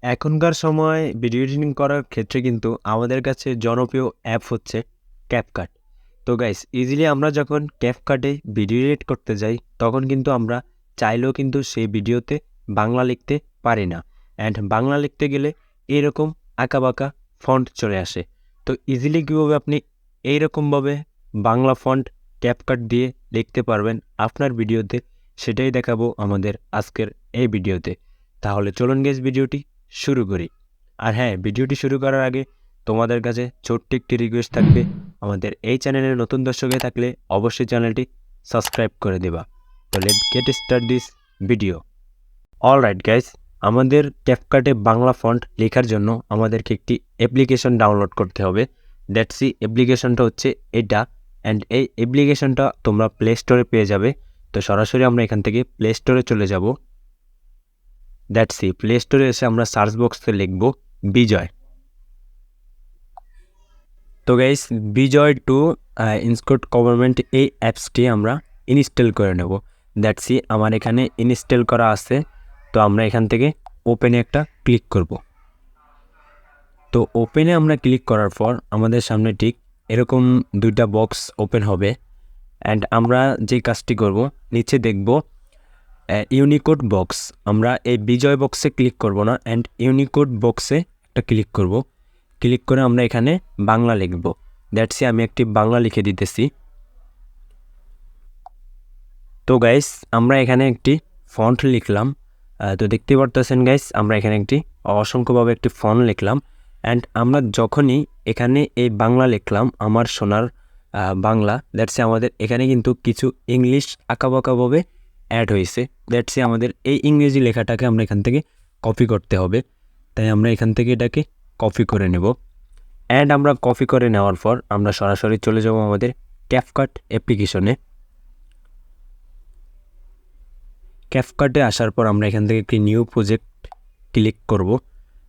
এখনকার সময় video editing করার ক্ষেত্রে কিন্তু আমাদের কাছে জনপ্রিয় অ্যাপ হচ্ছে ক্যাপকাট। তো গাইস ইজিলি আমরা যখন ক্যাপকাটে ভিডিও এডিট করতে যাই তখন কিন্তু আমরা চাইলেও কিন্তু সেই ভিডিওতে বাংলা লিখতে পারি না। অ্যান্ড বাংলা লিখতে গেলে এরকম আঁকাবাঁকা ফন্ট চলে আসে। তো ইজিলি কীভাবে আপনি এইরকমভাবে বাংলা ফন্ট ক্যাপকাট দিয়ে লিখতে পারবেন আপনার ভিডিওতে, সেটাই দেখাবো আমাদের আজকের এই ভিডিওতে। তাহলে চলুন গাইস ভিডিওটি শুরু করি। আর হ্যাঁ, ভিডিওটি শুরু করার আগে তোমাদের কাছে ছোট্ট একটি রিকোয়েস্ট থাকবে, আমাদের এই চ্যানেলে নতুন দর্শক হয়ে থাকলে অবশ্যই চ্যানেলটি সাবস্ক্রাইব করে দেবা। তো let's get start this video. Alright guys, আমাদের ক্যাপকাটে বাংলা ফন্ট লেখার জন্য আমাদেরকে একটি অ্যাপ্লিকেশন ডাউনলোড করতে হবে। দ্যাটস অ্যাপ্লিকেশনটা হচ্ছে এটা। অ্যান্ড এই অ্যাপ্লিকেশনটা তোমরা প্লে স্টোরে পেয়ে যাবে। তো সরাসরি আমরা এখান থেকে প্লে স্টোরে চলে যাব। দ্যাটস প্লে স্টোরে এসে আমরা সার্চ বক্সে লিখব বিজয়। তো গাইস, বিজয় টু ইনস্কোট গভর্নমেন্ট এই অ্যাপসটি আমরা ইনস্টল করে নেব। দ্যাটস আমার এখানে ইনস্টল করা আছে। তো আমরা এখান থেকে ওপেনে একটা ক্লিক করব। তো ওপেনে আমরা ক্লিক করার পর আমাদের সামনে ঠিক এরকম দুইটা বক্স ওপেন হবে। অ্যান্ড আমরা যে কাজটি করব, নিচে দেখব ইউনিকোড বক্স। আমরা এই বিজয় বক্সে ক্লিক করব না, অ্যান্ড ইউনিকোড বক্সে একটা ক্লিক করব। ক্লিক করে আমরা এখানে বাংলা লিখব। দ্যাটস আমি একটি বাংলা লিখে দিতেছি। তো গাইস, আমরা এখানে একটি ফন্ট লিখলাম। তো দেখতে পারতেছেন গাইস, আমরা এখানে একটি অসংখ্যভাবে একটি ফন্ট লিখলাম। অ্যান্ড আমরা যখনই এখানে এই বাংলা লিখলাম, আমার সোনার বাংলা, দ্যাটস আমাদের এখানে কিন্তু কিছু ইংলিশ আঁকাবাঁকাভাবে অ্যাড হয়েছে। দ্যাটস আমাদের এই ইংরেজি লেখাটাকে আমরা এখান থেকে কপি করতে হবে। তাই আমরা এখান থেকে এটাকে কপি করে নেব। অ্যান্ড আমরা কপি করে নেওয়ার পর আমরা সরাসরি চলে যাব আমাদের ক্যাপকাট অ্যাপ্লিকেশনে। ক্যাপকাটে আসার পর আমরা এখান থেকে একটি নিউ প্রজেক্ট ক্লিক করব।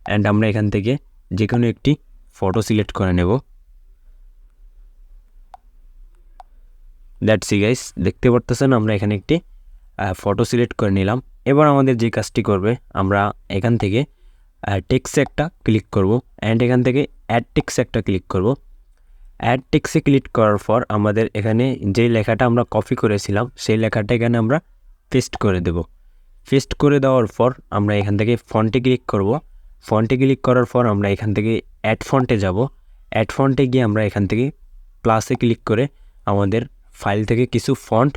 অ্যান্ড আমরা এখান থেকে যে কোনো একটি ফটো সিলেক্ট করে নেব। দ্যাটস গাইস, দেখতে পারতেছেন আমরা এখানে একটি ফটো সিলেক্ট করে নিলাম। এবার আমাদের যে কাজটি করবে, আমরা এখান থেকে টেক্সে একটা ক্লিক করব। অ্যান্ড এখান থেকে অ্যাড টেক্সে একটা ক্লিক করব। অ্যাড টেক্সে ক্লিক করার পর আমাদের এখানে যে লেখাটা আমরা কপি করেছিলাম সেই লেখাটা এখানে আমরা পেস্ট করে দেব। পেস্ট করে দেওয়ার পর আমরা এখান থেকে ফন্টে ক্লিক করব। ফন্টে ক্লিক করার পর আমরা এখান থেকে অ্যাড ফন্টে যাব। অ্যাড ফন্টে গিয়ে আমরা এখান থেকে প্লাসে ক্লিক করে আমাদের ফাইল থেকে কিছু ফন্ট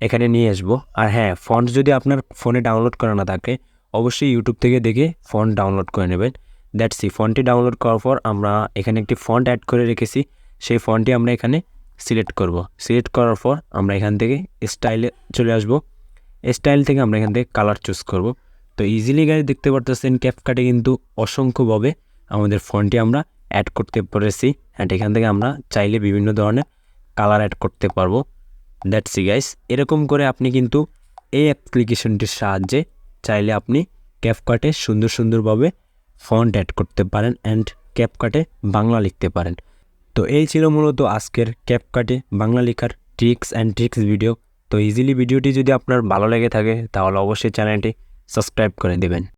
এখানে নিয়ে আসবো। আর হ্যাঁ, ফন্ট যদি আপনার ফোনে ডাউনলোড করা না থাকে অবশ্যই ইউটিউব থেকে দেখে ফন্ট ডাউনলোড করে নেবেন। দ্যাটস ফন্টটি ডাউনলোড করার পর আমরা এখানে একটি ফন্ট অ্যাড করে রেখেছি, সেই ফন্টটি আমরা এখানে সিলেক্ট করব। সিলেক্ট করার পর আমরা এখান থেকে স্টাইলে চলে আসব। স্টাইল থেকে আমরা এখান থেকে কালার চুজ করব। তো ইজিলি গাইজ দেখতে পারতেছেন ক্যাপকাটে কিন্তু অসংখ্যভাবে আমাদের ফন্টটি আমরা অ্যাড করতে পেরেছি। অ্যান্ড এখান থেকে আমরা চাইলে বিভিন্ন ধরনের কালার অ্যাড করতে পারবো। দ্যাটস গাইজ, এরকম করে আপনি কিন্তু এই অ্যাপ্লিকেশনটির সাহায্যে চাইলে আপনি ক্যাপকাটে সুন্দর সুন্দরভাবে ফন্ট অ্যাড করতে পারেন অ্যান্ড ক্যাপকাটে বাংলা লিখতে পারেন। তো এই ছিল মূলত আজকের ক্যাপকাটে বাংলা লেখার ট্রিক্স অ্যান্ড ট্রিক্স ভিডিও। তো ইজিলি ভিডিওটি যদি আপনার ভালো লেগে থাকে তাহলে অবশ্যই চ্যানেলটি সাবস্ক্রাইব করে দেবেন।